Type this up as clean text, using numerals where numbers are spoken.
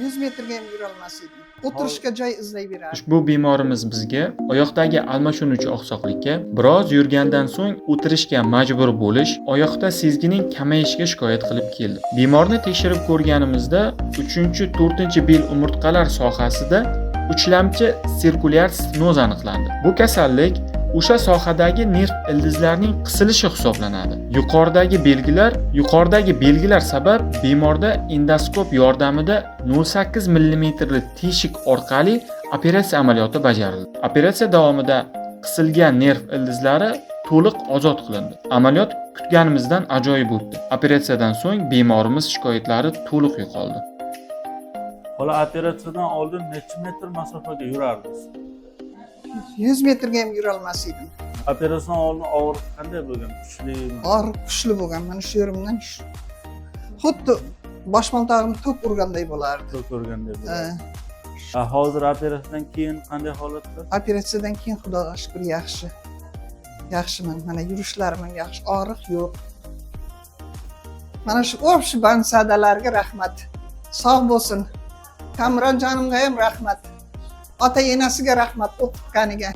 100 metrga ham yura olmas edim. O'tirishga joy izlayverardim. Ushbu bemorimiz bizga oyoqdagi almashuvchi oqsoqlikka, biroz yurgandan so'ng o'tirishga majbur bo'lish, oyoqda sezgining kamayishiga shikoyat qilib keldi. Bemorni tekshirib ko'rganimizda 3-4-bel umurtqalar sohasida uchlamchi sirkulyar stenoz aniqlandi. Bu kasallik o'sha sohadagi nerv ildizlarining qisilishi hisoblanadi. Yuqoridagi belgilar sabab bemorda endoskop yordamida 0,8 mm teshik orqali operatsiya amaliyoti bajarildi. Operatsiya davomida qisilgan nerv ildizlari to'liq ozod qilindi. Amaliyot kutganimizdan ajoyib o'tdi. Operatsiyadan so'ng bemorimiz shikoyatlari to'liq yo'qoldi. Bola operatsiyadan oldin necha metr masofaga yurardingiz? 100 metrga ham yura olmas edim. Operatsiyadan oldin og'riq qanday bo'lgan? Kuchlimi? Og'riq kuchli bo'lgan. Mana shu yerimdan xuddi bosh miltog'im to'p urganday bo'lardi. To'p urganday bo'ladi. Hozir operatsiyadan keyin qanday holatda? Operatsiyadan keyin Xudoga shukr yaxshi. Yaxshiman. Mana yurishlarim yaxshi, og'riq yo'q. Mana shu bansadalarga rahmat. Sog' bo'lsin. Kamron jonimga ham rahmat. Ota-enasiga rahmat o'qitganiga.